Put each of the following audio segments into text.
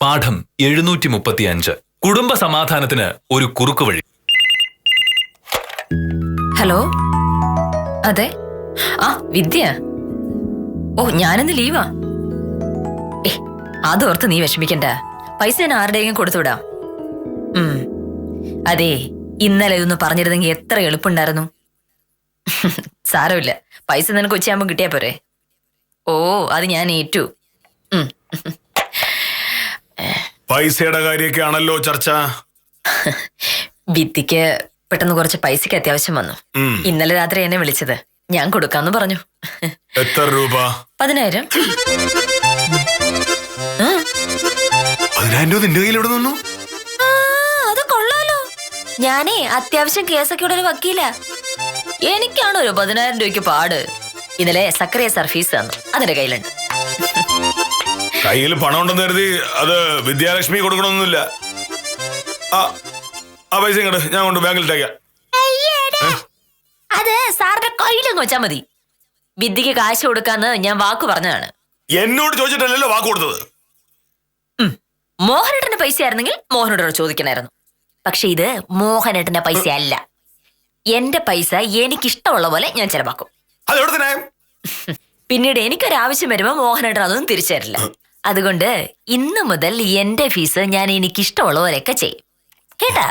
പാഠം 735 കുടുംബ സമാധാനത്തിന് ഒരു കുറുക്കുവഴി. ഹലോ, അതെ. വിദ്യ. ഞാനിന്ന് ലീവാ. അതോർത്ത് നീ വിഷമിക്കണ്ട. പൈസ ഞാൻ ആരുടെയെങ്കിലും കൊടുത്തുവിടാം. അതെ, ഇന്നലെ ഇതൊന്ന് പറഞ്ഞിരുന്നെങ്കിൽ എത്ര എളുപ്പമുണ്ടായിരുന്നു. സാരമില്ല, പൈസ നിനക്ക് ഉച്ചയാകുമ്പോ കിട്ടിയാ പോരെ. അത് ഞാൻ ഏറ്റു. പൈസയുടെ കാര്യമൊക്കെ ആണല്ലോ ചർച്ച. വിദ്യക്ക് പെട്ടെന്ന് കുറച്ച് പൈസക്ക് അത്യാവശ്യം വന്നു. ഇന്നലെ രാത്രി എന്നെ വിളിച്ചത്. ഞാൻ കൊടുക്കാന്ന് പറഞ്ഞു. എത്ര രൂപ? 10,000. 10,000 രൂപ നിന്റെ കയ്യിൽ എവിടെ നിന്നു? അത് കൊള്ളാലോ. ഞാനേ അത്യാവശ്യം കേസൊക്കെ ഉള്ള ഒരു വക്കീല. എനിക്കാണ് ഒരു 10,000 രൂപയ്ക്ക് പാട്. ഇന്നലെ സക്കറിയ സർഫീസ് തന്നു, അതിന്റെ കയ്യിലുണ്ട്. കയ്യിൽ പണം ഉണ്ടെന്ന് കരുതി അത് വിദ്യാലക്ഷ്മി കൊടുക്കണമെന്നില്ല. ആ പൈസ ഇങ്ങോട്ട് ഞാൻ കൊണ്ട് ബാങ്കിലിട്ടേക്കാം. അത് സാറിന്റെ കയ്യിലൊന്ന് വെച്ചാ മതി. വിദ്യക്ക് കാശ് കൊടുക്കാന്ന് ഞാൻ വാക്ക് പറഞ്ഞതാണ്. എന്നോട് ചോദിച്ചിട്ടല്ലല്ലോ വാക്ക് കൊടുത്തത്. മോഹനേട്ടന്റെ പൈസ ആയിരുന്നെങ്കിൽ മോഹനോട് ചോദിക്കണായിരുന്നു. പക്ഷെ ഇത് മോഹനേട്ടന്റെ പൈസ അല്ല. എന്റെ പൈസ എനിക്കിഷ്ടമുള്ള പോലെ ഞാൻ ചെലവാക്കും. പിന്നീട് എനിക്കൊരാവശ്യം വരുമ്പോ മോഹനേട്ടൻ അതൊന്നും തിരിച്ചു തരില്ല. അതുകൊണ്ട് ഇന്ന് മുതൽ എന്റെ ഫീസ് ഞാൻ എനിക്കിഷ്ടമുള്ള പോലെയൊക്കെ ചെയ്യും. കേട്ടാ?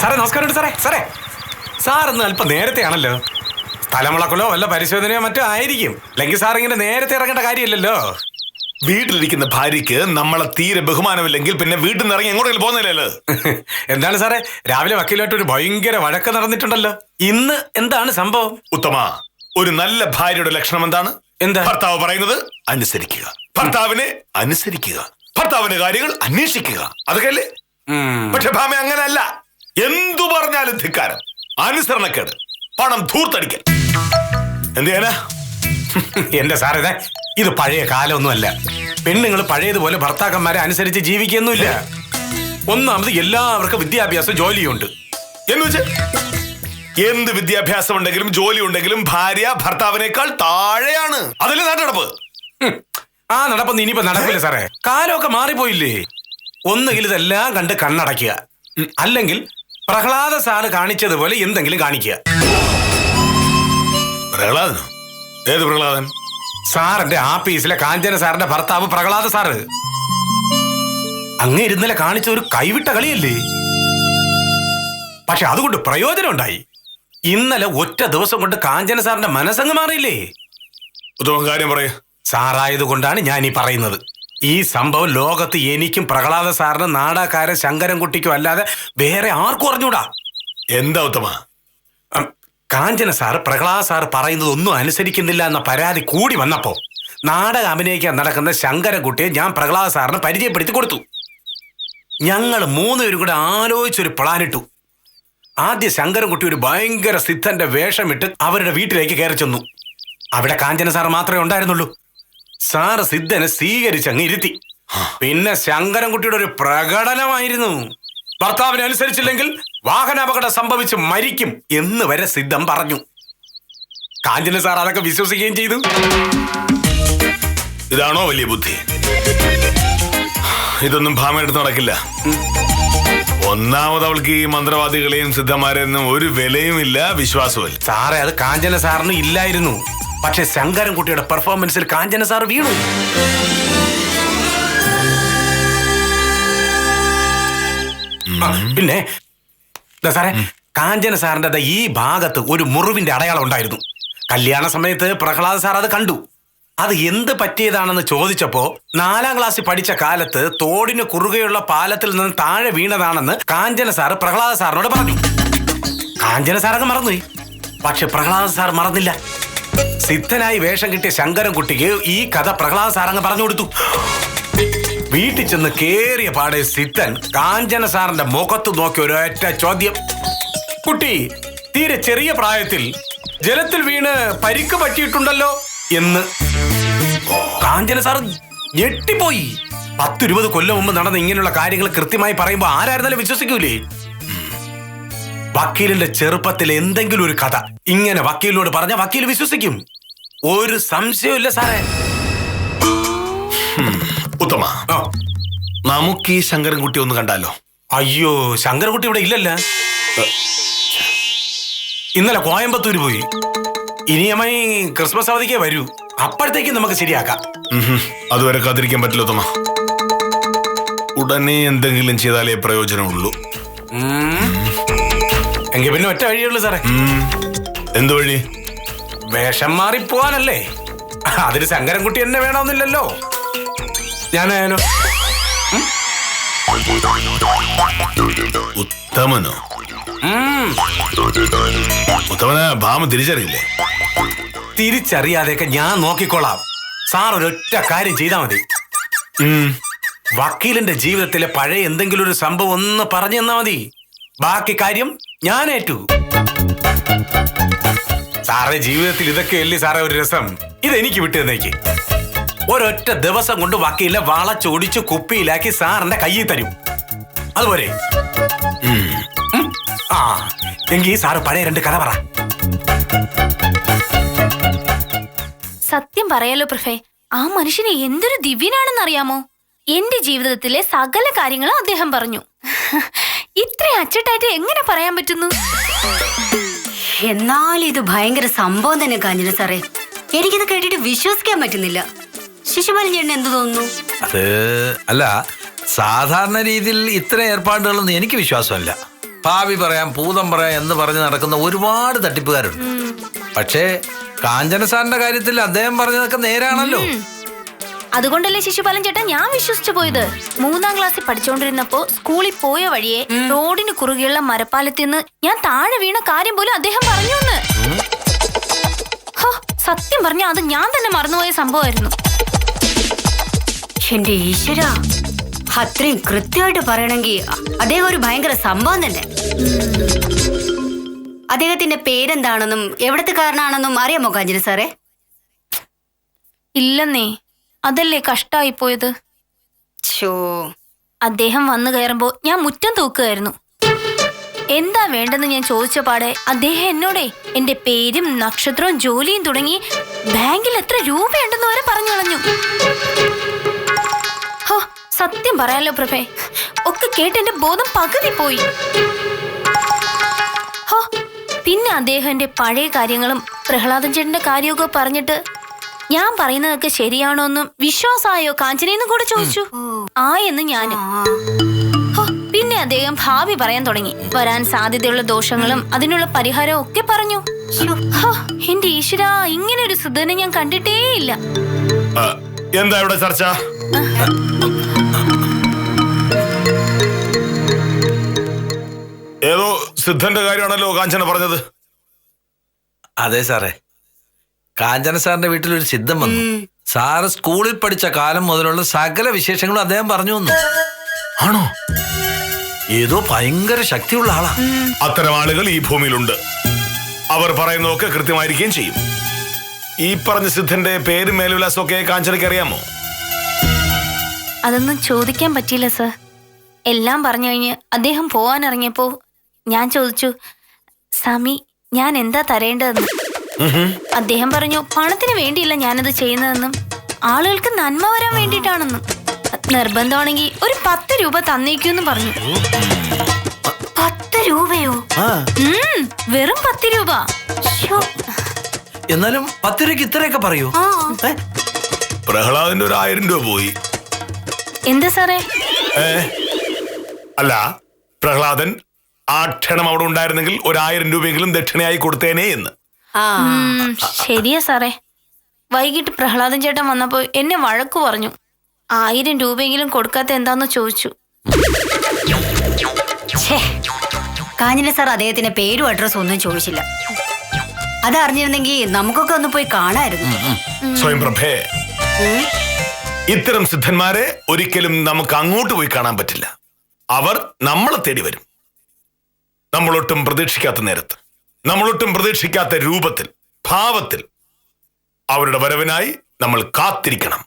സാറേ നമസ്കാരം. സാറൊന്ന് അല്പം നേരത്തെ ആണല്ലോ. സ്ഥലമുളക്കലോ വല്ല പരിശോധനയോ മറ്റോ ആയിരിക്കും. അല്ലെങ്കിൽ സാർ ഇങ്ങനെ നേരത്തെ ഇറങ്ങേണ്ട കാര്യമില്ലല്ലോ. വീട്ടിലിരിക്കുന്ന ഭാര്യയ്ക്ക് നമ്മളെ തീരെ ബഹുമാനമില്ലെങ്കിൽ പിന്നെ വീട്ടിൽ നിന്ന് ഇറങ്ങി എങ്ങോട്ടെങ്കിലും പോകുന്നില്ലല്ലോ. എന്താണ് സാറേ, രാവിലെ വക്കീലായിട്ട് ഒരു ഭയങ്കര വഴക്ക് നടന്നിട്ടുണ്ടല്ലോ. ഇന്ന് എന്താണ് സംഭവം? ഉത്തമ, ഒരു നല്ല ഭാര്യയുടെ ലക്ഷണം എന്താണ്? എന്താ? ഭർത്താവ് പറയുന്നത് അനുസരിക്കുക, ഭർത്താവിനെ അനുസരിക്കുക, ഭർത്താവിന്റെ കാര്യങ്ങൾ അന്വേഷിക്കുക. അതൊക്കെയല്ലേ? പക്ഷെ ഭാമ അങ്ങനല്ല. എന്തു പറഞ്ഞാലും ധിക്കാരം, അനുസരണക്കേട്, പണം ധൂർത്തടിക്കൽ. എന്ത് ചെയ്യാനാ? എന്റെ സാറേ, ഇത് പഴയ കാലമൊന്നുമല്ല. പെണ്ണുങ്ങൾ പഴയതുപോലെ ഭർത്താക്കന്മാരെ അനുസരിച്ച് ജീവിക്കൊന്നുമില്ല. ഒന്നാമത് എല്ലാവർക്കും വിദ്യാഭ്യാസം ജോലിയുണ്ട്. എന്ന് വെച്ചാൽ എന്ത് വിദ്യാഭ്യാസം ഉണ്ടെങ്കിലും ജോലി ഉണ്ടെങ്കിലും ഭാര്യ ഭർത്താവിനേക്കാൾ താഴെയാണ്. അതല്ലേ നടപ്പ്? ആ നടപ്പൊന്നും ഇനിയിപ്പോ നടക്കില്ല സാറേ. കാലമൊക്കെ മാറിപ്പോയില്ലേ. ഒന്നുകിൽ ഇതെല്ലാം കണ്ട് കണ്ണടയ്ക്കുക, അല്ലെങ്കിൽ പ്രഹ്ലാദ സാറ് കാണിച്ചതുപോലെ എന്തെങ്കിലും കാണിക്കുക. പ്രഹ്ലാദനോ? ഏത് പ്രഹ്ലാദൻ? സാറിന്റെ ആഫീസിലെ കാഞ്ചന സാറിന്റെ ഭർത്താവ് പ്രഹ്ലാദ സാറ്. അങ്ങ് ഇരുന്നലെ കാണിച്ച ഒരു കൈവിട്ട കളിയല്ലേ. പക്ഷെ അതുകൊണ്ട് പ്രയോജനം ഉണ്ടായി. ഇന്നലെ ഒറ്റ ദിവസം കൊണ്ട് കാഞ്ചന സാറിന്റെ മനസ്സങ്ങ് മാറിയില്ലേ. കാര്യം പറയ. സാറായത് കൊണ്ടാണ് ഞാൻ ഈ പറയുന്നത്. ഈ സംഭവം ലോകത്ത് എനിക്കും പ്രഹ്ലാദ സാറിനും നാടകക്കാരൻ ശങ്കരൻകുട്ടിക്കും അല്ലാതെ വേറെ ആർക്കും അറിഞ്ഞൂടാ. എന്താ ഉത്തമ? കാഞ്ചന സാറ് പ്രഹ്ലാദ സാറ് പറയുന്നത് ഒന്നും അനുസരിക്കുന്നില്ല എന്ന പരാതി കൂടി വന്നപ്പോ നാടകം അഭിനയിക്കാൻ നടക്കുന്ന ശങ്കരൻകുട്ടിയെ ഞാൻ പ്രഹ്ലാദ സാറിന് പരിചയപ്പെടുത്തി കൊടുത്തു. ഞങ്ങൾ 3 പേരും കൂടെ ആലോചിച്ചൊരു പ്ലാനിട്ടു. ആദ്യം ശങ്കരൻകുട്ടി ഒരു ഭയങ്കര സിദ്ധന്റെ വേഷമിട്ട് അവരുടെ വീട്ടിലേക്ക് കയറി ചെന്നു. അവിടെ കാഞ്ചന സാർ മാത്രമേ ഉണ്ടായിരുന്നുള്ളൂ. സാറ് സിദ്ധനെ സ്വീകരിച്ചങ്ങ് ഇരുത്തി. പിന്നെ ശങ്കരൻകുട്ടിയുടെ ഒരു പ്രകടനമായിരുന്നു. ഭർത്താവിനെ അനുസരിച്ചില്ലെങ്കിൽ വാഹനാപകടം സംഭവിച്ച് മരിക്കും എന്ന് വരെ സിദ്ധം പറഞ്ഞു. കാഞ്ചന സാർ അതൊക്കെ വിശ്വസിക്കുകയും ചെയ്തു. ഇതാണോ വലിയ ബുദ്ധി? ഇതൊന്നും ഭാമ എടുത്ത് നടക്കില്ല. ഒന്നാമത് അവൾക്ക് ഈ മന്ത്രവാദികളെയും സിദ്ധന്മാരെയൊന്നും ഒരു വിലയുമില്ല, വിശ്വാസവുമില്ല. സാറേ, അത് കാഞ്ചന സാറിന് ഇല്ലായിരുന്നു. പക്ഷെ ശങ്കരൻകുട്ടിയുടെ പെർഫോമൻസിൽ കാഞ്ചന സാർ വീണു. പിന്നെ സാറേ, കാഞ്ചന സാറിന്റെ ഈ ഭാഗത്ത് ഒരു മുറിവിന്റെ അടയാളം ഉണ്ടായിരുന്നു. കല്യാണ സമയത്ത് പ്രഹ്ലാദ സാർ അത് കണ്ടു. അത് എന്ത് പറ്റിയതാണെന്ന് ചോദിച്ചപ്പോ 4ാം ക്ലാസ്സിൽ പഠിച്ച കാലത്ത് തോടിന് കുറുകെയുള്ള പാലത്തിൽ നിന്ന് താഴെ വീണതാണെന്ന് കാഞ്ചന സാർ പ്രഹ്ലാദ സാറിനോട് പറഞ്ഞു. കാഞ്ചന സാറൊക്കെ മറന്നുപോയി. പക്ഷെ പ്രഹ്ലാദ സാർ മറന്നില്ല. സിദ്ധനായി വേഷം കിട്ടിയ ശങ്കരൻകുട്ടിക്ക് ഈ കഥ പ്രഹ്ലാദ സാറങ്ങ് പറഞ്ഞു കൊടുത്തു. വീട്ടിൽ ചെന്ന് കേറിയ പാടെ സിദ്ധൻ കാഞ്ചന സാറിന്റെ മുഖത്ത് നോക്കി ഒരൊറ്റ ചോദ്യം: കുട്ടി, തീരെ ചെറിയ പ്രായത്തിൽ ജലത്തിൽ വീണ് പരിക്ക് പറ്റിയിട്ടുണ്ടല്ലോ എന്ന്. കാഞ്ചന സാർ ഞെട്ടിപ്പോയി. 10-20 കൊല്ലം മുമ്പ് നടന്ന ഇങ്ങനെയുള്ള കാര്യങ്ങൾ കൃത്യമായി പറയുമ്പോ ആരായിരുന്നാലും വിശ്വസിക്കൂലേ? വക്കീലിന്റെ ചെറുപ്പത്തിൽ എന്തെങ്കിലും ഒരു കഥ ഇങ്ങനെ വക്കീലിനോട് പറഞ്ഞ വക്കീൽ വിശ്വസിക്കും. ഒരു സംശയമില്ല സാറേ. ഉത്തമ, ആ. നമുക്ക് ഈ ശങ്കരൻകുട്ടി ഒന്ന് കണ്ടാലോ? അയ്യോ, ശങ്കരൻകുട്ടി ഇവിടെ ഇല്ലല്ല. ഇന്നലെ കോയമ്പത്തൂര് പോയി. ഇനിയമായി ക്രിസ്മസ് അവധിക്കേ വരൂ. അപ്പോഴത്തേക്ക് നമുക്ക് ശരിയാക്കാം. അതുവരെ കാത്തിരിക്കാൻ പറ്റില്ല ഉത്തമ. ഉടനെ എന്തെങ്കിലും ചെയ്താലേ പ്രയോജനമുള്ളൂ. എങ്കിൽ പിന്നെ ഒറ്റ വഴിയുള്ളൂ സാറേ. എന്ത് വഴി? വേഷം മാറി പോവാനല്ലേ? അതിന് ശങ്കരൻകുട്ടി എന്നെ വേണമെന്നില്ലല്ലോ. ഞാനായാലോ? ഉത്തമനോ? ഉത്തമനെ ഭാമ തിരിച്ചറിയില്ലേ? തിരിച്ചറിയാതെയൊക്കെ ഞാൻ നോക്കിക്കോളാം. സാർ ഒരൊറ്റ കാര്യം ചെയ്താൽ മതി. വക്കീലിന്റെ ജീവിതത്തിലെ പഴയ എന്തെങ്കിലും ഒരു സംഭവം ഒന്ന് പറഞ്ഞു തന്നാ മതി. ബാക്കി കാര്യം ഞാൻ ഏറ്റു. സാറേ, ജീവിതത്തിൽ ഇതൊക്കെയല്ലേ സാറേ ഒരു രസം. ഇതെനിക്ക് വിട്ടു തന്നേക്ക്. ഒരൊറ്റ ദിവസം കൊണ്ട് വക്കീലിനെ വളച്ചൊടിച്ച് കുപ്പിയിലാക്കി സാറിന്റെ കയ്യിൽ തരും. അതുപോലെ ആ എങ്കിൽ സാറ് പഴയ 2 കഥ പറ. സത്യം പറയാലോ പ്രഫേ, ആ മനുഷ്യന് എന്തൊരു ദിവ്യനാണെന്ന് അറിയാമോ? എന്റെ ജീവിതത്തിലെ സകല കാര്യങ്ങളും അദ്ദേഹം പറഞ്ഞു. ഇത്ര അച്ചട്ടായിട്ട് എങ്ങനെ പറയാൻ പറ്റുന്നു? എന്നാൽ ഇത് ഭയങ്കര സംഭവം തന്നെ കാഞ്ചന സാറേ. എനിക്കിത് കേട്ടിട്ട് വിശ്വസിക്കാൻ പറ്റുന്നില്ല. ശിശുപാലൻ ചേട്ടൻ എന്ത് തോന്നുന്നു? അത് അല്ല, സാധാരണ രീതിയിൽ ഇത്തരം ഏർപ്പാടുകളൊന്നും എനിക്ക് വിശ്വാസമല്ല. ഭാവി പറയാം, ഭൂതം പറയാം എന്ന് പറഞ്ഞ് നടക്കുന്ന ഒരുപാട് തട്ടിപ്പുകാരുണ്ട്. പക്ഷേ കാഞ്ചന സാറിന്റെ കാര്യത്തിൽ അദ്ദേഹം പറഞ്ഞതൊക്കെ നേരാണല്ലോ. അതുകൊണ്ടല്ലേ ശിശുപാലൻ ചേട്ടാ ഞാൻ വിശ്വസിച്ചു പോയത്. 3ാം ക്ലാസ്സിൽ പഠിച്ചുകൊണ്ടിരുന്നപ്പോ സ്കൂളിൽ പോയ വഴിയെ റോഡിന് കുറുകെയുള്ള മരപ്പാലത്തിൽ നിന്ന് ഞാൻ താഴെ വീണ കാര്യം പോലും അദ്ദേഹം പറഞ്ഞു. സത്യം പറഞ്ഞ അത് ഞാൻ തന്നെ മറന്നുപോയ സംഭവമായിരുന്നു. എന്റെ ഈശ്വര, അത്രയും കൃത്യമായിട്ട് പറയണമെങ്കിൽ അദ്ദേഹം ഒരു ഭയങ്കര സംഭവം തന്നെ. അദ്ദേഹത്തിന്റെ പേരെന്താണെന്നും എവിടത്തെ കാരനാണെന്നും അറിയാമോ കാഞ്ചന സാറേ? ഇല്ലെന്നേ, അതല്ലേ കഷ്ടായി പോയത്. അദ്ദേഹം വന്നു കയറുമ്പോ ഞാൻ മുറ്റം തൂക്കുകയായിരുന്നു. എന്താ വേണ്ടെന്ന് ഞാൻ ചോദിച്ച പാടെ അദ്ദേഹം എന്നോടെ എന്റെ പേരും നക്ഷത്രവും ജോലിയും തുടങ്ങി ബാങ്കിൽ എത്ര രൂപയുണ്ടെന്ന് വരെ പറഞ്ഞു കളഞ്ഞു. സത്യം പറയാലോ പ്രഭേ, ഒക്കെ കേട്ട് എന്റെ ബോധം പകുതി പോയി. പിന്നെ അദ്ദേഹം എന്റെ പഴയ കാര്യങ്ങളും പ്രഹ്ലാദൻ ചേട്ടന്റെ കാര്യമൊക്കെ പറഞ്ഞിട്ട് ഞാൻ പറയുന്നതൊക്കെ ശരിയാണോന്നും വിശ്വാസമായോ കാഞ്ചനയെന്നും കൂടെ ചോദിച്ചു. എന്ന് ഞാനും. പിന്നെ അദ്ദേഹം ഭാവി പറയാൻ തുടങ്ങി. വരാൻ സാധ്യതയുള്ള ദോഷങ്ങളും അതിനുള്ള പരിഹാരവും ഒക്കെ പറഞ്ഞു. എന്റെ ഈശ്വര, ഇങ്ങനെ ഒരു സുധനെ ഞാൻ കണ്ടിട്ടേ ഇല്ല. എന്താ ഇവിടെ ചർച്ച? ഏതോ സിദ്ധന്റെ കാര്യമാണല്ലോ കാഞ്ചന പറഞ്ഞത്. അതെ സാറേ, കാഞ്ചന സാറിന്റെ വീട്ടിൽ ഒരു സിദ്ധം വന്നു. സാറ് സ്കൂളിൽ പഠിച്ച കാലം മുതലുള്ള സകല വിശേഷങ്ങളും അദ്ദേഹം പറഞ്ഞു വന്നു. ആണോ? ഏതോ ഭയങ്കര ശക്തിയുള്ള ആളാ. അത്തരം ആളുകൾ ഈ ഭൂമിയിലുണ്ട്. അവർ പറയുന്നതൊക്കെ കൃത്യമായിരിക്കുകയും ചെയ്യും. ഈ പറഞ്ഞ സിദ്ധന്റെ പേരും മേലുവിലാസം ഒക്കെ കാഞ്ചനയ്ക്ക് അറിയാമോ? അതൊന്നും ചോദിക്കാൻ പറ്റിയില്ല സർ. എല്ലാം പറഞ്ഞു കഴിഞ്ഞ് അദ്ദേഹം പോവാൻ ഇറങ്ങിയപ്പോ ഞാൻ ചോദിച്ചു, സമി ഞാൻ എന്താ തരേണ്ടതെന്ന്. അദ്ദേഹം പറഞ്ഞു പണത്തിന് വേണ്ടിയില്ല ഞാനത് ചെയ്യുന്നതെന്നും ആളുകൾക്ക് നന്മ വരാൻ വേണ്ടിയിട്ടാണെന്നും. നിർബന്ധമാണെങ്കിൽ ഒരു 10 രൂപ തന്നേക്കൂന്ന് പറഞ്ഞു. 10 രൂപയോ? വെറും 10 രൂപ. എന്നാലും 10 രൂപയ്ക്ക് ഇത്രയൊക്കെ പറയൂ? പ്രഹ്ലാദന്റെ ഒരു 1000 രൂപ പോയി. എന്താ സാറേ? അല്ല, പ്രഹ്ലാദൻ ആ ക്ഷണം അവിടെ ഉണ്ടായിരുന്നെങ്കിൽ 1000 രൂപയെങ്കിലും ദക്ഷിണയായി കൊടുത്തേനേ എന്ന്. ശരിയാ സാറേ. വൈകിട്ട് പ്രഹ്ലാദൻ ചേട്ടൻ വന്നപ്പോ എന്നെ വഴക്കു പറഞ്ഞു. 1000 രൂപയെങ്കിലും കൊടുക്കാത്ത എന്താന്ന് ചോദിച്ചു. കാഞ്ചന സാർ അദ്ദേഹത്തിന്റെ പേരും അഡ്രസ്സും ഒന്നും ചോദിച്ചില്ല. അതറിഞ്ഞിരുന്നെങ്കിൽ നമുക്കൊക്കെ ഒന്ന് പോയി കാണായിരുന്നു. സ്വയംപ്രഭേ, ഇത്തരം സിദ്ധന്മാരെ ഒരിക്കലും നമുക്ക് അങ്ങോട്ട് പോയി കാണാൻ പറ്റില്ല. അവർ നമ്മളെ തേടി വരും. നമ്മളൊട്ടും പ്രതീക്ഷിക്കാത്ത നേരത്ത്, നമ്മളൊട്ടും പ്രതീക്ഷിക്കാത്ത രൂപത്തിൽ, ഭാവത്തിൽ. അവരുടെ വരവിനായി നമ്മൾ കാത്തിരിക്കണം.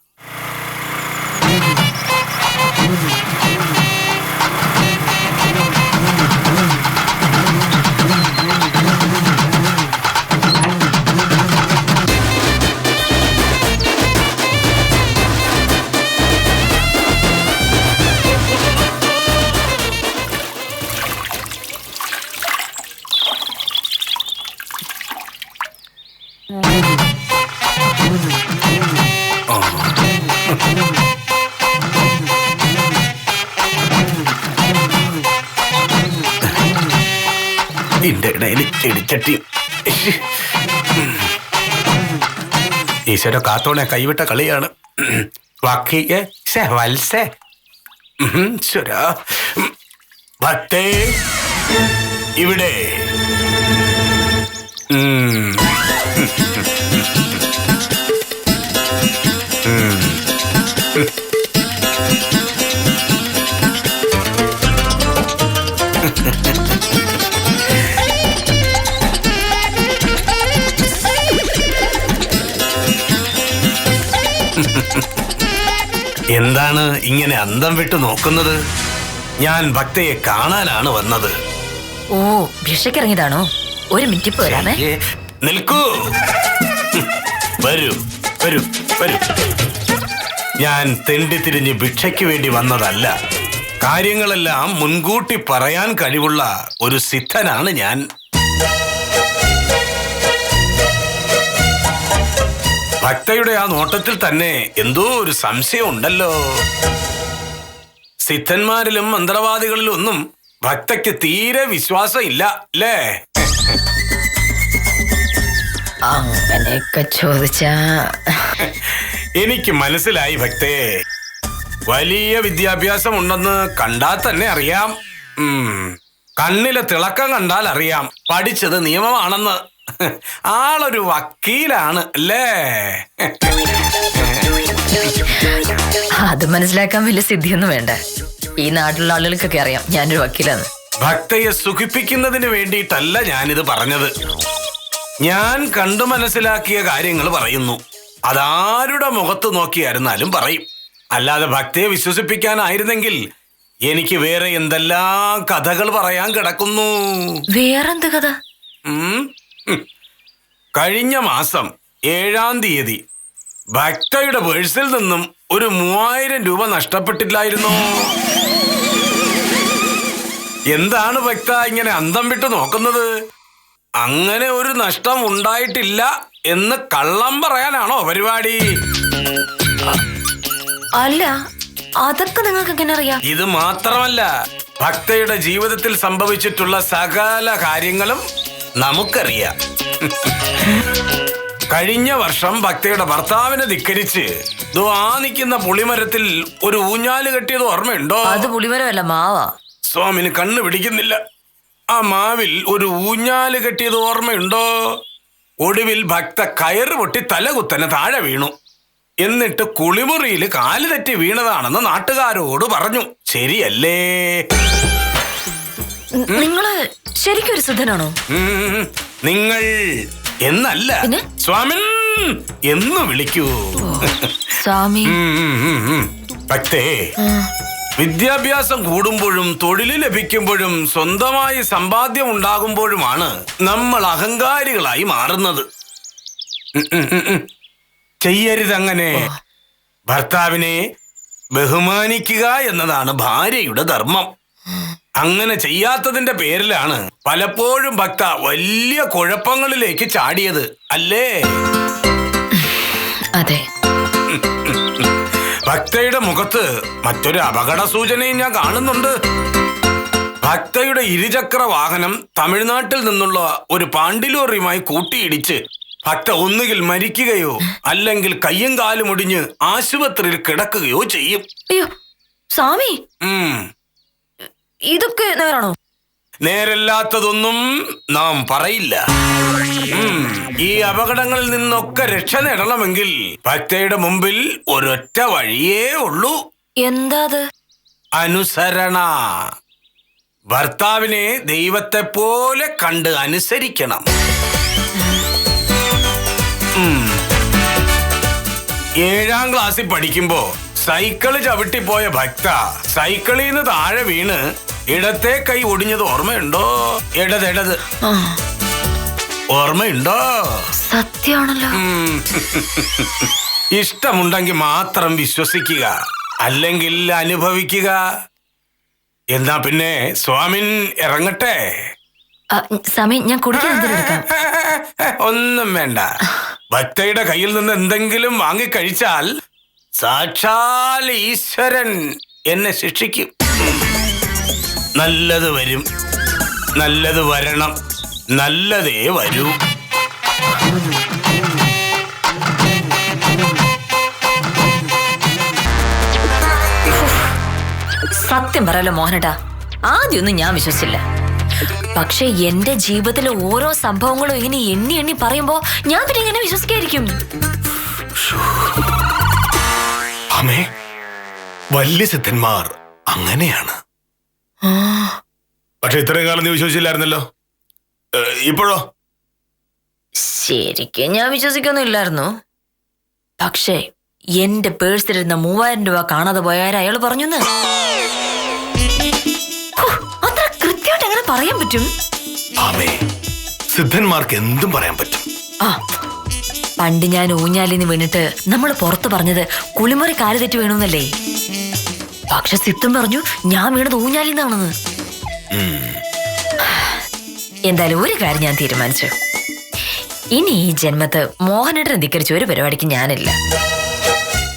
അതിന്റെ ഇടയിൽ ചെടിച്ചട്ടി. ഈശ്വര കാത്തോണെ കൈവിട്ട കളിയാണ്. വത്സേ ഭക്തേ ഇവിടെ. എന്താണ് ഇങ്ങനെ അന്തം വിട്ട് നോക്കുന്നത്? ഞാൻ ഭക്തയെ കാണാനാണ് വന്നത്. ഓ, ഭിക്ഷക്കിറങ്ങിയതാണോ? ഒരു മിനിറ്റ് ഇപ്പൊ വരാമേ. നിൽക്കൂ. വരൂ വരൂ വരൂ. ഞാൻ തെണ്ടി തിരിഞ്ഞ് ഭിക്ഷയ്ക്ക് വേണ്ടി വന്നതല്ല. കാര്യങ്ങളെല്ലാം മുൻകൂട്ടി പറയാൻ കഴിവുള്ള ഒരു സിദ്ധനാണ് ഞാൻ. ഭക്തയുടെ ആ നോട്ടത്തിൽ തന്നെ എന്തോ ഒരു സംശയം ഉണ്ടല്ലോ. സിദ്ധന്മാരിലും മന്ത്രവാദികളിലും ഒന്നും ഭക്തയ്ക്ക് തീരെ വിശ്വാസം ഇല്ല അല്ലേ? അങ്ങനെയൊക്കെ ചോദിച്ചാ എനിക്ക് മനസ്സിലായി ഭക്തേ. വലിയ വിദ്യാഭ്യാസം ഉണ്ടെന്ന് കണ്ടാൽ തന്നെ അറിയാം. കണ്ണിലെ തിളക്കം കണ്ടാൽ അറിയാം പഠിച്ചത് നിയമമാണെന്ന്. ആളൊരു വക്കീലാണ് അല്ലേ? അത് മനസ്സിലാക്കാൻ വലിയ സിദ്ധിയൊന്നും വേണ്ട. ഈ നാട്ടിലുള്ള ആളുകൾക്കൊക്കെ അറിയാം ഞാനൊരു വക്കീലാണ്. ഭക്തയെ സുഖിപ്പിക്കുന്നതിന് വേണ്ടിയിട്ടല്ല ഞാനിത് പറഞ്ഞത്. ഞാൻ കണ്ടു മനസ്സിലാക്കിയ കാര്യങ്ങൾ പറയുന്നു. അതാരുടെ മുഖത്ത് നോക്കിയായിരുന്നാലും പറയും. അല്ലാതെ ഭക്തയെ വിശ്വസിപ്പിക്കാനായിരുന്നെങ്കിൽ എനിക്ക് വേറെ എന്തെല്ലാം കഥകൾ പറയാൻ കിടക്കുന്നു. വേറെന്ത് കഥ? കഴിഞ്ഞ മാസം 7-ാം തീയതി ഭക്തയുടെ പേഴ്സിൽ നിന്നും ഒരു 3000 രൂപ നഷ്ടപ്പെട്ടില്ലായിരുന്നോ? എന്താണ് ഭക്ത ഇങ്ങനെ അന്തം വിട്ട് നോക്കുന്നത്? അങ്ങനെ ഒരു നഷ്ടം ഉണ്ടായിട്ടില്ല എന്ന് കള്ളം പറയാനാണോ പരിപാടി? അല്ല, അതൊക്കെ നിങ്ങൾക്ക് എങ്ങനെ അറിയാം? ഇത് മാത്രമല്ല, ഭക്തയുടെ ജീവിതത്തിൽ സംഭവിച്ചിട്ടുള്ള സകല കാര്യങ്ങളും നമുക്കറിയാം. കഴിഞ്ഞ വർഷം ഭക്തയുടെ ഭർത്താവിനെ ധിക്കരിച്ച് നിൽക്കുന്ന പുളിമരത്തിൽ ഒരു ഊഞ്ഞാല് കെട്ടിയത് ഓർമ്മയുണ്ടോ? അത് പുളിമരമല്ല, മാവാ. സ്വാമിന് കണ്ണു പിടിക്കുന്നില്ല. ആ മാവിൽ ഒരു ഊഞ്ഞാല് കെട്ടിയത് ഓർമ്മയുണ്ടോ? ഒടുവിൽ ഭക്ത കയറ് പൊട്ടി തലകുത്തനെ താഴെ വീണു. എന്നിട്ട് കുളിമുറിയിൽ കാല് തെറ്റി വീണതാണെന്ന് നാട്ടുകാരോട് പറഞ്ഞു. ശരിയല്ലേ? നിങ്ങള് ശരിക്കും ഒരു സിദ്ധനാണോ? നിങ്ങൾ എന്നല്ല, സ്വാമൻ എന്ന് വിളിക്കൂ. സ്വാമി. ഭക്തേ, വിദ്യാഭ്യാസം കൂടുമ്പോഴും തൊഴിൽ ലഭിക്കുമ്പോഴും സ്വന്തമായി സമ്പാദ്യം ഉണ്ടാകുമ്പോഴുമാണ് നമ്മൾ അഹങ്കാരികളായി മാറുന്നത്. ചെയ്യരുതങ്ങനെ. ഭർത്താവിനെ ബഹുമാനിക്കുക എന്നതാണ് ഭാര്യയുടെ ധർമ്മം. അങ്ങനെ ചെയ്യാത്തതിന്റെ പേരിലാണ് പലപ്പോഴും ഭക്ത വലിയ കുഴപ്പങ്ങളിലേക്ക് ചാടിയത് അല്ലേ? അതെ. ഭക്തയുടെ മുഖത്ത് മറ്റൊരു അപകട സൂചനയും ഞാൻ കാണുന്നുണ്ട്. ഭക്തയുടെ ഇരുചക്ര വാഹനം തമിഴ്നാട്ടിൽ നിന്നുള്ള ഒരു പാണ്ടിലോറിയുമായി കൂട്ടിയിടിച്ച് ഭക്ത ഒന്നുകിൽ മരിക്കുകയോ അല്ലെങ്കിൽ കയ്യും കാലും ഒടിഞ്ഞ് ആശുപത്രിയിൽ കിടക്കുകയോ ചെയ്യും. അയ്യോ സ്വാമി, ഇതൊക്കെ നേരാണോ? നേരല്ലാത്തതൊന്നും നാം പറയില്ല. ഈ അപകടങ്ങളിൽ നിന്നൊക്കെ രക്ഷ നേടണമെങ്കിൽ ഭക്തയുടെ മുമ്പിൽ ഒരൊറ്റ വഴിയേ ഉള്ളൂ. എന്താ അത്? അനുസരണ. ഭർത്താവിനെ ദൈവത്തെ പോലെ കണ്ട് അനുസരിക്കണം. 7-ാം ക്ലാസ്സിൽ പഠിക്കുമ്പോ സൈക്കിള് ചവിട്ടിപ്പോയ ഭക്ത സൈക്കിളിൽ നിന്ന് താഴെ വീണ് ഇടത്തെ കൈ ഒടിഞ്ഞത് ഓർമ്മയുണ്ടോ? ഇടത് ഓർമ്മയുണ്ടോ? സത്യമാണല്ലോ. ഇഷ്ടമുണ്ടെങ്കിൽ മാത്രം വിശ്വസിക്കുക, അല്ലെങ്കിൽ അനുഭവിക്കുക. എന്നാ പിന്നെ സ്വാമിൻ ഇറങ്ങട്ടെ. സ്വാമി, ഞാൻ കുടിക്കാൻ എടുക്കാം. ഒന്നും വേണ്ട. ഭക്തയുടെ കയ്യിൽ നിന്ന് എന്തെങ്കിലും വാങ്ങിക്കഴിച്ചാൽ സാക്ഷാൽ ഈശ്വരൻ എന്നെ ശിക്ഷിക്കും. നല്ലത് വരും, നല്ലത് വരണം. നല്ലതേ വരൂ. സത്യം പറയാലോ മോഹനേട്ടാ, ആദ്യമൊന്നും ഞാൻ വിശ്വസിച്ചില്ല. പക്ഷെ എന്റെ ജീവിതത്തിലെ ഓരോ സംഭവങ്ങളും ഇങ്ങനെ എണ്ണി എണ്ണി പറയുമ്പോ ഞാൻ പിന്നെ ഇങ്ങനെ വിശ്വസിക്കായിരിക്കും. അമ്മേ, വലിയ സിദ്ധന്മാർ അങ്ങനെയാണ്. പക്ഷെ ഇത്രയും കാലം നീ വിശ്വസിച്ചില്ലായിരുന്നല്ലോ. ഇപ്പോഴോ? ശരിക്കും ഞാൻ വിശ്വസിക്കൊന്നും ഇല്ലായിരുന്നു. പക്ഷേ എന്റെ പേഴ്സിലിരുന്ന 3000 രൂപ കാണാതെ പോയാൽ അയാൾ പറഞ്ഞു. അത്ര കൃത്യമായിട്ട് എങ്ങനെ പറയാൻ പറ്റും? ആമേ, സിദ്ധന്മാർക്ക് എന്തും പറയാൻ പറ്റും. ആ, പണ്ട് ഞാൻ ഊഞ്ഞാലിന്ന് വീണിട്ട് നമ്മൾ പുറത്ത് പറഞ്ഞത് കുളിമുറി കാല് തെറ്റി വീണുന്നല്ലേ. പക്ഷെ സിദ്ധൻ പറഞ്ഞു ഞാൻ വീണത് ഊഞ്ഞാലിന്നാണെന്ന്. എന്തായാലും ഒരു കാര്യം ഞാൻ തീരുമാനിച്ചു. ഇനി ഈ ജന്മത്ത് മോഹനേട്ടനെ ധിക്കരിച്ച ഒരു പരിപാടിക്ക് ഞാനില്ല.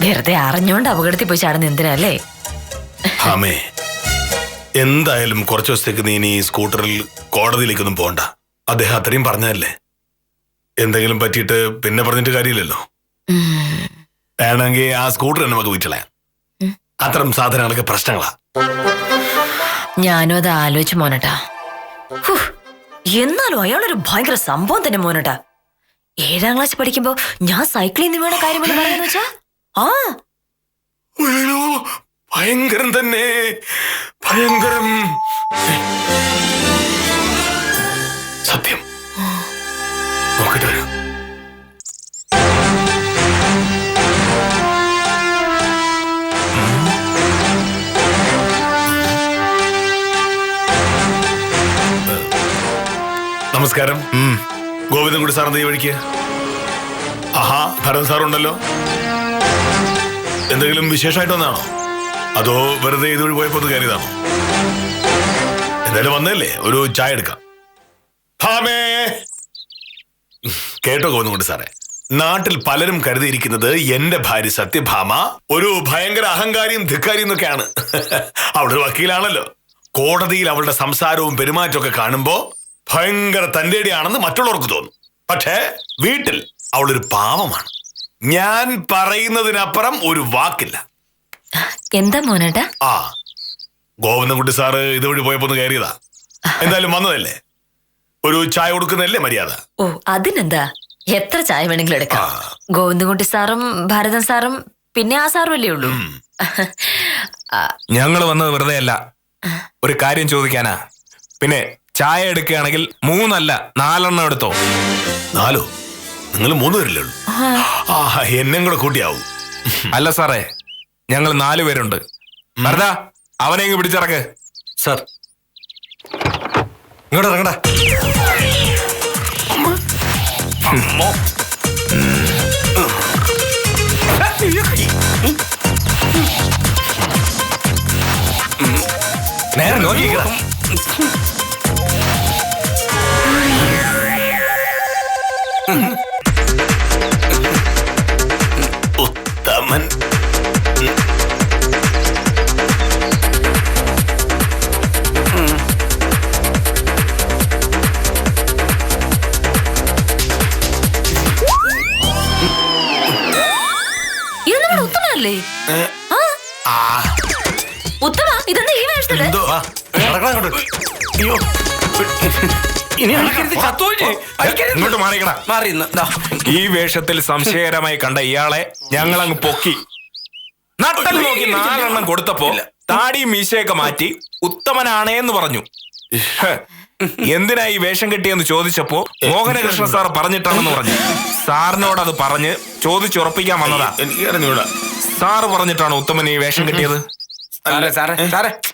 വെറുതെ അറിഞ്ഞോണ്ട് അപകടത്തിൽ പോയി ചാടുന്ന എന്തിനല്ലേ? ആമേ, എന്തായാലും കുറച്ചു ദിവസത്തേക്ക് നീ ഇനി സ്കൂട്ടറിൽ കോടതിയിലേക്കൊന്നും പോണ്ട. അദ്ദേഹം അത്രയും പറഞ്ഞതല്ലേ. എന്തെങ്കിലും പറ്റിയിട്ട് പിന്നെ പറഞ്ഞിട്ട് കാര്യമില്ലല്ലോ. വേണമെങ്കിൽ ആ സ്കൂട്ടർ തന്നെ നമുക്ക് വിറ്റളയാം. അത്തരം സാധനങ്ങളൊക്കെ പ്രശ്നങ്ങളാ. ഞാനും അത് ആലോചിച്ചു മോനട്ടാ. എന്നാലും അയാളൊരു ഭയങ്കര സംഭവം തന്നെ മോനട്ടാ. 7ാം ക്ലാസ് പഠിക്കുമ്പോ ഞാൻ സൈക്കിളിൽ നിന്ന് വീണ കാര്യമെന്ന് പറയാന്ന് വെച്ചാ ഭയങ്കരം തന്നെ, ഭയങ്കരം. സത്യം നോക്കിട്ട് വരാം. നമസ്കാരം. ഗോവിന്ദൻകുടി സാർ എന്താ ഈ വഴിക്ക്? ആഹാ, ഭരതൻ സാറുണ്ടല്ലോ. എന്തെങ്കിലും വിശേഷമായിട്ട് വന്നാണോ, അതോ വെറുതെ ഇതുവഴി പോയപ്പോ കയറിയതാണോ? എന്തായാലും വന്നല്ലേ, ഒരു ചായ എടുക്കാം. കേട്ടോ ഗോവിന്ദൻകുടി സാറേ, നാട്ടിൽ പലരും കരുതിയിരിക്കുന്നത് എന്റെ ഭാര്യ സത്യഭാമ ഒരു ഭയങ്കര അഹങ്കാരിയും ധിക്കാരിയും എന്നൊക്കെയാണ്. അവളൊരു വക്കീലാണല്ലോ. കോടതിയിൽ അവളുടെ സംസാരവും പെരുമാറ്റവും ഒക്കെ കാണുമ്പോ ഭയങ്കര തന്റേടിയാണെന്ന് മറ്റുള്ളവർക്ക് തോന്നും. പക്ഷേ വീട്ടിൽ അവളൊരു പാവമാണ്. ഞാൻ പറയുന്നതിനപ്പുറം ഒരു വാക്കില്ല. എന്താ മോനേട്ടാ? ആ, ഗോവിന്ദൻകുട്ടി സാറ് ഇതുവഴി പോയപ്പോ കയറിയതാ. എന്തായാലും വന്നതല്ലേ, ഒരു ചായ കൊടുക്കുന്നതല്ലേ മര്യാദ. ഓ, അതിനെന്താ, എത്ര ചായ വേണമെങ്കിലും എടുക്കാം. ഗോവിന്ദൻകുട്ടി സാറും ഭരതൻ സാറും പിന്നെ ആ സാറും അല്ലേ ഉള്ളൂ. ഞങ്ങൾ വന്നത് വെറുതെ അല്ല, ഒരു കാര്യം ചോദിക്കാനാ. പിന്നെ ചായ എടുക്കുകയാണെങ്കിൽ 3 അല്ല 4 എടുത്തോ. 4? നിങ്ങൾ 3 പേരല്ലേ ഉള്ളൂ? എന്നെ കൂടെ കൂട്ടിയാവും. അല്ല സാറേ, ഞങ്ങൾ 4 പേരുണ്ട്. ഭരതാ, അവനെ ഇങ്ങ് പിടിച്ചിറക്ക്. സർ, ഇങ്ങോട്ട് ഇറങ്ങടാ. നേരെ നോക്കിക്കടാ. ഉത്തമൻ. ഇത് നമ്മുടെ ഉത്തമനല്ലേ? ഉത്തമ, ഇതെന്താ ഈ വേഷത്തില്? ഇങ്ങോട്ട് മാറിക്കടാ. ഈ വേഷത്തിൽ സംശയകരമായി കണ്ട ഇയാളെ ഞങ്ങൾ അങ്ങ് പൊക്കി നട്ടൽ നോക്കി 4 കൊടുത്തപ്പോ താടിയും മീശയൊക്കെ മാറ്റി ഉത്തമനാണേന്ന് പറഞ്ഞു. എന്തിനാ ഈ വേഷം കെട്ടിയെന്ന് ചോദിച്ചപ്പോ മോഹനകൃഷ്ണ സാർ പറഞ്ഞിട്ടാണെന്ന് പറഞ്ഞു. സാറിനോട് അത് പറഞ്ഞ് ചോദിച്ചുറപ്പിക്കാൻ വന്നതാ. എനിക്ക് സാറ് പറഞ്ഞിട്ടാണ് ഉത്തമൻ ഈ വേഷം കെട്ടിയത്.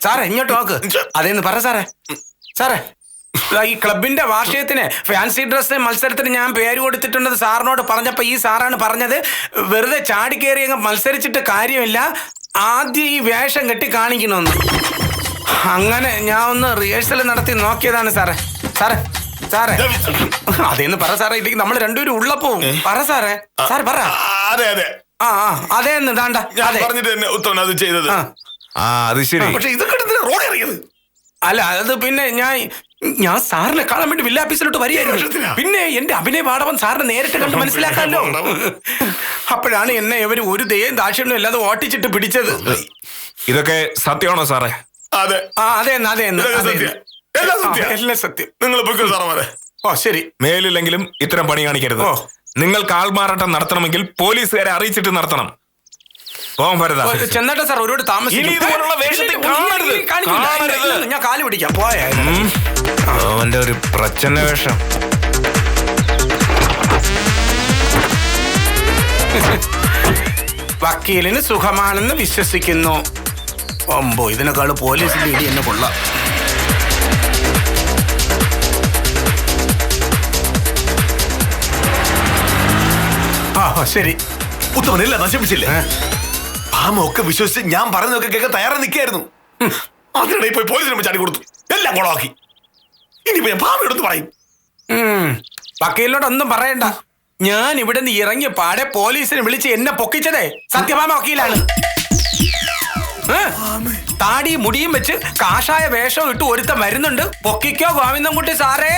സാറേ ഇങ്ങോട്ട് നോക്ക്. അതേന്ന് പറ സാറേ. സാറേ, ഈ ക്ലബിന്റെ വാർഷികത്തിന് ഫാൻസി ഡ്രസ് മത്സരത്തിന് ഞാൻ പേര് കൊടുത്തിട്ടുണ്ടെന്ന് സാറിനോട് പറഞ്ഞപ്പോ ഈ സാറാണ് പറഞ്ഞത് വെറുതെ ചാടിക്കേറി അങ്ങ് മത്സരിച്ചിട്ട് കാര്യമില്ല, ആദ്യം ഈ വേഷം കെട്ടി കാണിക്കണമെന്ന്. അങ്ങനെ ഞാൻ ഒന്ന് റിഹേഴ്സൽ നടത്തി നോക്കിയതാണ് സാറേ. സാറേ സാറേ അതേന്ന് പറ സാറേ, ഇല്ലെങ്കിൽ നമ്മൾ രണ്ടുപേരും ഉള്ളപ്പോ പറ സാറേ. സാറ് പറ. അതെ അതെ, ആ അതേന്ന് ദാണ്ട ഞാൻ പറഞ്ഞിട്ട് തന്നെ ഉത്തമൻ അത് ചെയ്തത്. അത് ശരി. പക്ഷെ ഇതൊക്കെ റോഡ് ഇറങ്ങിയത് അല്ല അത് പിന്നെ ഞാൻ സാറിനെ കാണാൻ വേണ്ടി വില്ല ഓഫീസിലോട്ട് വരികയായിരുന്നു. പിന്നെ എന്റെ അഭിനയ പാഠവൻ സാറിനെ നേരിട്ട് കണ്ട് മനസ്സിലാക്കാമല്ലോ. അപ്പോഴാണ് എന്നെ ഇവര് ഒരു ദയം ദാക്ഷിണ്യം അല്ലാതെ ഓട്ടിച്ചിട്ട് പിടിച്ചത്. ഇതൊക്കെ സത്യമാണോ സാറേ? അതെ, എല്ലാം സത്യം. നിങ്ങൾ പൊയ്ക്കോ സാറന്മാരെ. ഓ ശരി. മേലില്ലെങ്കിലും ഇത്തരം പണി കാണിക്കരുത്. നിങ്ങൾക്ക് ആൾമാറാട്ടം നടത്തണമെങ്കിൽ പോലീസുകാരെ അറിയിച്ചിട്ട് നടത്തണം. പോകാൻ ഭരത. ചെന്നട്ടെ സാർ, ഒരുപാട് താമസിക്കും. ഞാൻ കാല് പിടിക്കാം. പോയാ അവന്റെ ഒരു പ്രച്ഛന്ന വേഷം. വക്കീലിന് സുഖമാണെന്ന് വിശ്വസിക്കുന്നു. ഒമ്പോ ഇതിനേക്കാള് പോലീസിന്റെ ഇടി എന്നെ കൊള്ളാം. ശരി. ഉത്തമനല്ല, നശിപ്പിച്ചില്ലേ? ഭാമൊക്കെ വിശ്വസിച്ച് ഞാൻ പറയുന്നതൊക്കെ കേൾക്കാൻ തയ്യാറായി നിൽക്കായിരുന്നു. അതിനിടയിൽ പോയി പോലീസിനെ ചാടി കൊടുത്തു, എല്ലാം കുളമാക്കി. ഇനിയിപ്പോ ഞാൻ ഭാമയോടൊന്ന് പറയും. വക്കീലിനോടൊന്നും പറയണ്ട. ഞാൻ ഇവിടെ നിന്ന് ഇറങ്ങിയ പാടെ പോലീസിനെ വിളിച്ച് എന്നെ പൊക്കിച്ചതേ സത്യഭാമ വക്കീലാണ്. താടി മുടിയും വെച്ച് കാഷായ വേഷം ഇട്ട് ഒരുത്തം വരുന്നുണ്ട്, പൊക്കിക്കോ ഗോവിന്ദൻകുട്ടി സാറേ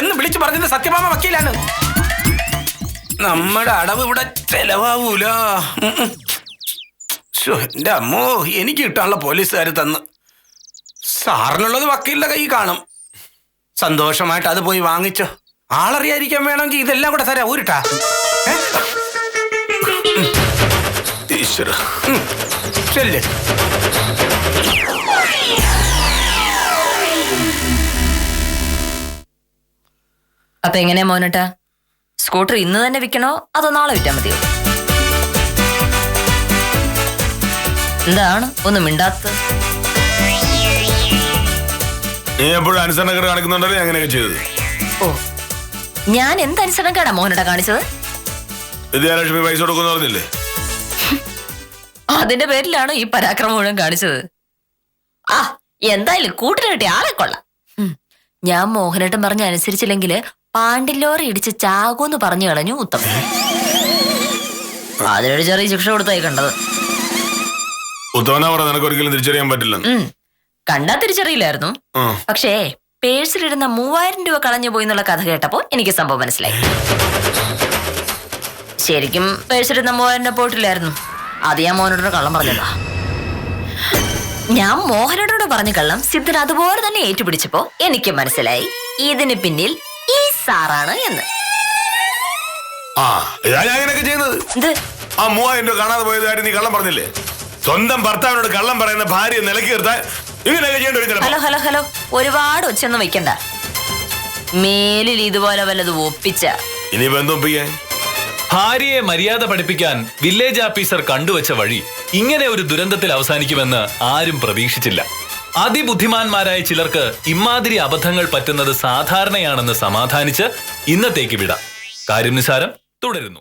എന്ന് വിളിച്ചു പറഞ്ഞത് സത്യഭാമ വക്കീലാണ്. നമ്മുടെ അടവ് ഇവിടെ ചെലവാവൂല. എന്റെ അമ്മോ, എനിക്ക് കിട്ടാനുള്ള പോലീസുകാർ തന്ന്. സാറിനുള്ളത് വക്കീലിന്റെ കൈ കാണും. സന്തോഷമായിട്ട് അത് പോയി വാങ്ങിച്ചോ. ആളറിയാതിരിക്കാൻ വേണമെങ്കിൽ ഇതെല്ലാം കൂടെ തരാം. ഊരിട്ടാ ചെല്ലേ. അപ്പൊ എങ്ങനെയാ മോനട്ടാ, സ്കൂട്ടർ ഇന്ന് തന്നെ വിൽക്കണോ അതോ നാളെ വിറ്റാ മതിയോ? എന്താണ് ഒന്നും മിണ്ടാത്തത്? നീ എപ്പോഴും അനുസരണക്കേട് കാണിക്കുന്നുണ്ടല്ലോ അങ്ങനെയൊക്കെ ചെയ്തത്. ഓ, ഞാൻ എന്ത് അനുസരണക്കേടാ മോനട്ടാ കാണിച്ചത്? വിദ്യാലക്ഷ്മി പൈസ കൊടുക്കുന്നു പറഞ്ഞില്ലേ? അതിന്റെ പേരിലാണ് ഈ പരാക്രമം മുഴുവൻ കാണിച്ചത്. ആ, എന്തായാലും കൂട്ടിന് കിട്ടിയ ആളെ കൊള്ളാം. ഞാൻ മോഹനേട്ടൻ പറഞ്ഞ അനുസരിച്ചില്ലെങ്കിൽ പാണ്ടിലോറി ഇടിച്ച് ചാകൂന്ന് പറഞ്ഞു കളഞ്ഞു ഉത്തമൻ. അതിനൊരു ചെറിയ ശിക്ഷ കൊടുത്തായി കണ്ടത്. ഉത്തമനാ പറഞ്ഞ നിനക്ക് ഒരിക്കലും തിരിച്ചറിയാൻ പറ്റില്ല. കണ്ടാ തിരിച്ചറിയില്ലായിരുന്നു. പക്ഷേ പേഴ്സിലിരുന്ന 3000 രൂപ കളഞ്ഞു പോയി എന്നുള്ള കഥ കേട്ടപ്പോ എനിക്ക് സംഭവം മനസ്സിലായി. ശരിക്കും പേഴ്സിലിരുന്ന 3000 രൂപ പോയിട്ടില്ലായിരുന്നു. അത് ഞാൻ മോഹനോട് കള്ളം പറഞ്ഞതാ. ഞാൻ മോഹനോട് പറഞ്ഞ കള്ളം സിദ്ധൻ അതുപോലെ തന്നെ ഏറ്റുപിടിച്ചപ്പോ എനിക്ക് മനസ്സിലായി ഇതിന് പിന്നിൽ ഈ സാറാണ് എന്ന്. അങ്ങനെയൊക്കെ ചെയ്യുന്നത്. ആ 3000 രൂപ കാണാതെ പോയത് കാര്യം നീ കള്ളം പറഞ്ഞില്ലേ? സ്വന്തം ഭർത്താവിനോട് കള്ളം പറയുന്ന ഭാര്യ നിലക്കി നിർത്താൻ ഇങ്ങനെയൊക്കെ ചെയ്യേണ്ടി. ഹലോ ഹലോ ഹലോ, ഒരുപാട് ഒച്ചൊന്നും വെക്കണ്ട. മേലിൽ ഇതുപോലെ വല്ലതും ഒപ്പിച്ച ഇനി ബന്ധം ഒപ്പിക്കാൻ ഭാര്യയെ മര്യാദ പഠിപ്പിക്കാൻ വില്ലേജ് ഓഫീസർ കണ്ടുവച്ച വഴി ഇങ്ങനെ ഒരു ദുരന്തത്തിൽ അവസാനിക്കുമെന്ന് ആരും പ്രതീക്ഷിച്ചില്ല. അതിബുദ്ധിമാന്മാരായ ചിലർക്ക് ഇമാതിരി അബദ്ധങ്ങൾ പറ്റുന്നത് സാധാരണയാണെന്ന് സമാധാനിച്ച് ഇന്നത്തേക്ക് വിടാം. കാര്യം നിസാരം തുടരുന്നു.